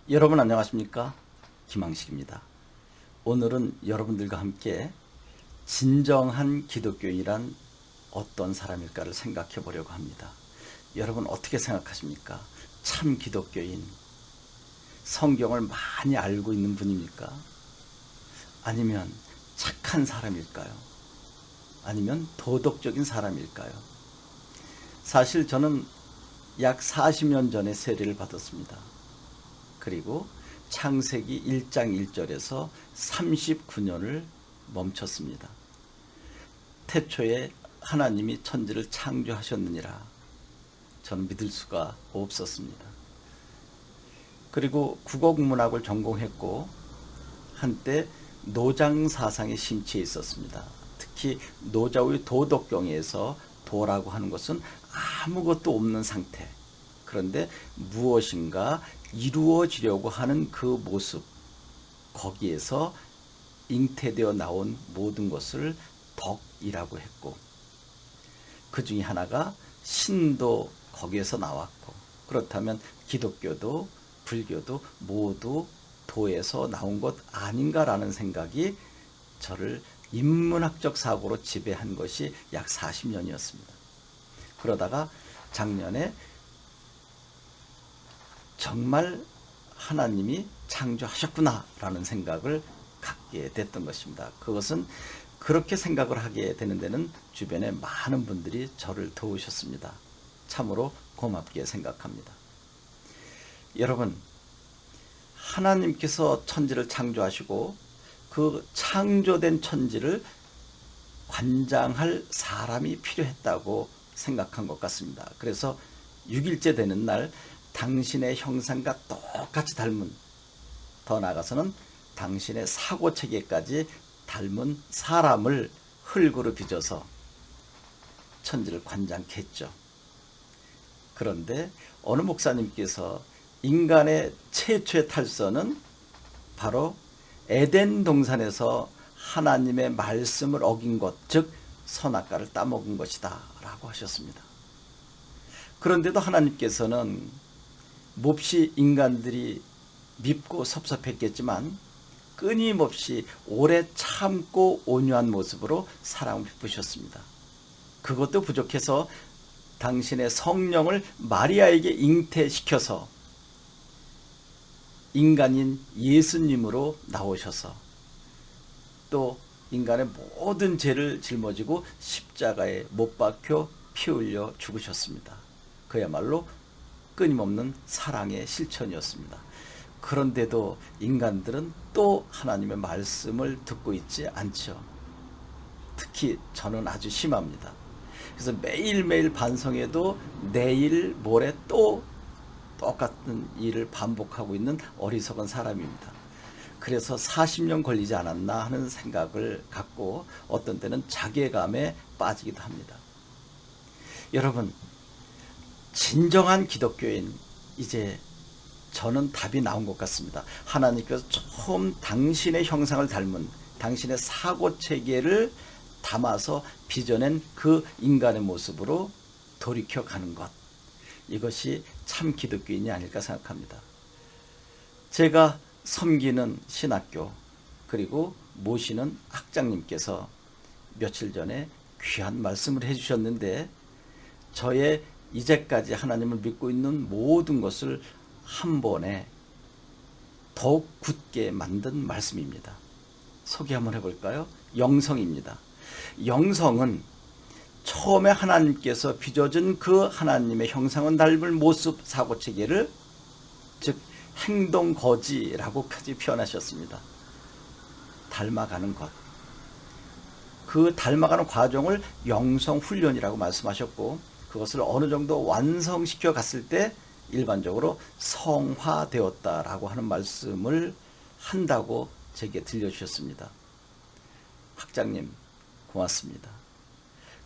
여러분 안녕하십니까? 김항식입니다. 오늘은 여러분들과 함께 진정한 기독교인이란 어떤 사람일까를 생각해 보려고 합니다. 여러분 어떻게 생각하십니까? 참 기독교인, 성경을 많이 알고 있는 분입니까? 아니면 착한 사람일까요? 아니면 도덕적인 사람일까요? 사실 저는 약 40년 전에 세례를 받았습니다. 그리고 창세기 1장 1절에서 39년을 멈췄습니다. 태초에 하나님이 천지를 창조하셨느니라 저는 믿을 수가 없었습니다. 그리고 국어국문학을 전공했고 한때 노장 사상에 심취해 있었습니다. 특히 노자의 도덕경에서 도라고 하는 것은 아무것도 없는 상태, 그런데 무엇인가 이루어지려고 하는 그 모습, 거기에서 잉태되어 나온 모든 것을 덕이라고 했고, 그 중에 하나가 신도 거기에서 나왔고, 그렇다면 기독교도 불교도 모두 도에서 나온 것 아닌가라는 생각이 저를 인문학적 사고로 지배한 것이 약 40년이었습니다. 그러다가 작년에 정말 하나님이 창조하셨구나라는 생각을 갖게 됐던 것입니다. 그것은 그렇게 생각을 하게 되는 데는 주변에 많은 분들이 저를 도우셨습니다. 참으로 고맙게 생각합니다. 여러분, 하나님께서 천지를 창조하시고 그 창조된 천지를 관장할 사람이 필요했다고 생각한 것 같습니다. 그래서 6일째 되는 날 당신의 형상과 똑같이 닮은, 더 나아가서는 당신의 사고체계까지 닮은 사람을 흙으로 빚어서 천지를 관장케 했죠. 그런데 어느 목사님께서 인간의 최초의 탈선은 바로 에덴 동산에서 하나님의 말씀을 어긴 것, 즉 선악과를 따먹은 것이다 라고 하셨습니다. 그런데도 하나님께서는 몹시 인간들이 밉고 섭섭했겠지만 끊임없이 오래 참고 온유한 모습으로 사랑을 베푸셨습니다. 그것도 부족해서 당신의 성령을 마리아에게 잉태시켜서 인간인 예수님으로 나오셔서 또 인간의 모든 죄를 짊어지고 십자가에 못 박혀 피 흘려 죽으셨습니다. 그야말로 끊임없는 사랑의 실천이었습니다. 그런데도 인간들은 또 하나님의 말씀을 듣고 있지 않죠. 특히 저는 아주 심합니다. 그래서 매일매일 반성해도 내일 모레 또 똑같은 일을 반복하고 있는 어리석은 사람입니다. 그래서 40년 걸리지 않았나 하는 생각을 갖고 어떤 때는 자괴감에 빠지기도 합니다. 여러분, 진정한 기독교인, 이제 저는 답이 나온 것 같습니다. 하나님께서 처음 당신의 형상을 닮은 당신의 사고체계를 담아서 빚어낸 그 인간의 모습으로 돌이켜가는 것, 이것이 참 기독교인이 아닐까 생각합니다. 제가 섬기는 신학교 그리고 모시는 학장님께서 며칠 전에 귀한 말씀을 해주셨는데, 저의 이제까지 하나님을 믿고 있는 모든 것을 한 번에 더욱 굳게 만든 말씀입니다. 소개 한번 해볼까요? 영성입니다. 영성은 처음에 하나님께서 빚어준 그 하나님의 형상은 닮은 모습 사고체계를, 즉 행동거지라고까지 표현하셨습니다. 닮아가는 것, 그 닮아가는 과정을 영성훈련이라고 말씀하셨고, 그것을 어느 정도 완성시켜 갔을 때 일반적으로 성화되었다라고 하는 말씀을 한다고 제게 들려주셨습니다. 학장님 고맙습니다.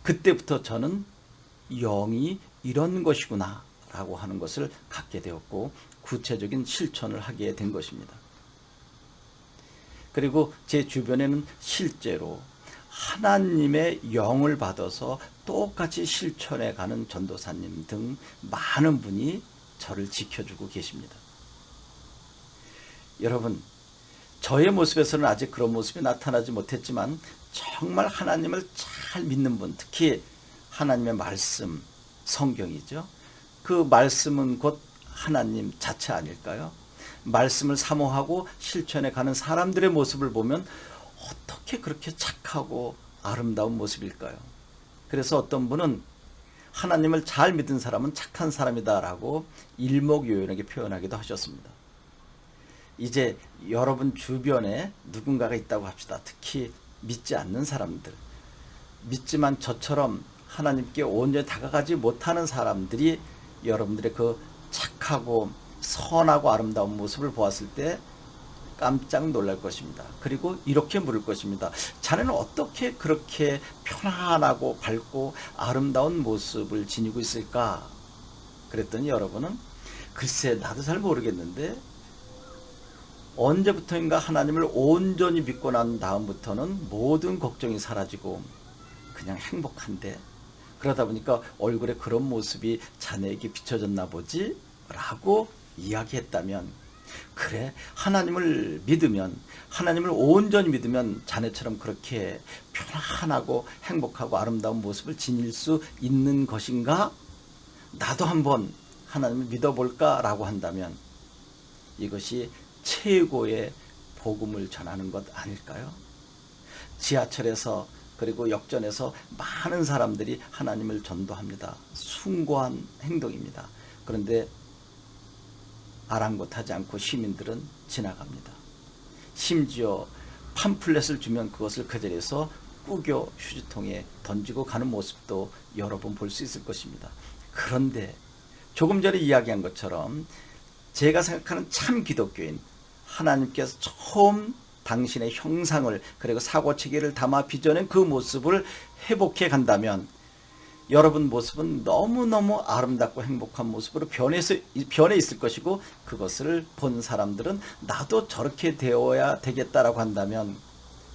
그때부터 저는 영이 이런 것이구나 라고 하는 것을 갖게 되었고 구체적인 실천을 하게 된 것입니다. 그리고 제 주변에는 실제로 하나님의 영을 받아서 똑같이 실천해 가는 전도사님 등 많은 분이 저를 지켜주고 계십니다. 여러분, 저의 모습에서는 아직 그런 모습이 나타나지 못했지만 정말 하나님을 잘 믿는 분, 특히 하나님의 말씀, 성경이죠. 그 말씀은 곧 하나님 자체 아닐까요? 말씀을 사모하고 실천해 가는 사람들의 모습을 보면 어떻게 그렇게 착하고 아름다운 모습일까요? 그래서 어떤 분은 하나님을 잘 믿은 사람은 착한 사람이다라고 일목요연하게 표현하기도 하셨습니다. 이제 여러분 주변에 누군가가 있다고 합시다. 특히 믿지 않는 사람들, 믿지만 저처럼 하나님께 온전히 다가가지 못하는 사람들이 여러분들의 그 착하고 선하고 아름다운 모습을 보았을 때 깜짝 놀랄 것입니다. 그리고 이렇게 물을 것입니다. 자네는 어떻게 그렇게 편안하고 밝고 아름다운 모습을 지니고 있을까? 그랬더니 여러분은 글쎄 나도 잘 모르겠는데 언제부터인가 하나님을 온전히 믿고 난 다음부터는 모든 걱정이 사라지고 그냥 행복한데, 그러다 보니까 얼굴에 그런 모습이 자네에게 비춰졌나 보지? 라고 이야기했다면, 그래, 하나님을 믿으면, 하나님을 온전히 믿으면 자네처럼 그렇게 편안하고 행복하고 아름다운 모습을 지닐 수 있는 것인가? 나도 한번 하나님을 믿어볼까? 라고 한다면 이것이 최고의 복음을 전하는 것 아닐까요? 지하철에서 그리고 역전에서 많은 사람들이 하나님을 전도합니다. 숭고한 행동입니다. 그런데 아랑곳하지 않고 시민들은 지나갑니다. 심지어 팜플렛을 주면 그것을 그 자리에서 꾸겨 휴지통에 던지고 가는 모습도 여러 번 볼 수 있을 것입니다. 그런데 조금 전에 이야기한 것처럼 제가 생각하는 참 기독교인, 하나님께서 처음 당신의 형상을 그리고 사고체계를 담아 빚어낸 그 모습을 회복해 간다면 여러분 모습은 너무너무 아름답고 행복한 모습으로 변해 있을 것이고, 그것을 본 사람들은 나도 저렇게 되어야 되겠다라고 한다면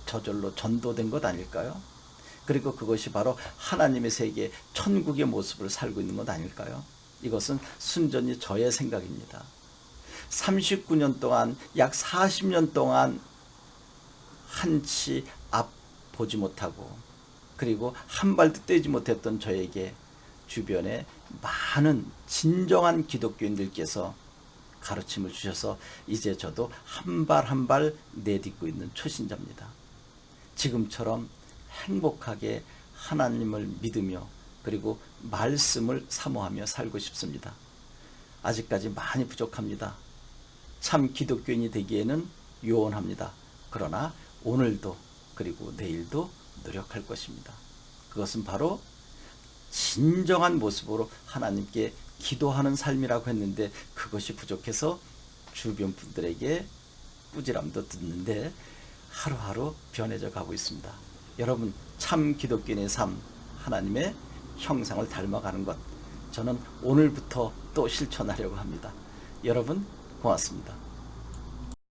저절로 전도된 것 아닐까요? 그리고 그것이 바로 하나님의 세계, 천국의 모습을 살고 있는 것 아닐까요? 이것은 순전히 저의 생각입니다. 39년 동안, 약 40년 동안 한치 앞 보지 못하고 그리고 한 발도 떼지 못했던 저에게 주변에 많은 진정한 기독교인들께서 가르침을 주셔서 이제 저도 한 발 한 발 내딛고 있는 초신자입니다. 지금처럼 행복하게 하나님을 믿으며 그리고 말씀을 사모하며 살고 싶습니다. 아직까지 많이 부족합니다. 참 기독교인이 되기에는 요원합니다. 그러나 오늘도 그리고 내일도 노력할 것입니다. 그것은 바로 진정한 모습으로 하나님께 기도하는 삶이라고 했는데, 그것이 부족해서 주변 분들에게 꾸지람도 듣는데 하루하루 변해져 가고 있습니다. 여러분, 참 기독교인의 삶, 하나님의 형상을 닮아가는 것, 저는 오늘부터 또 실천하려고 합니다. 여러분 고맙습니다.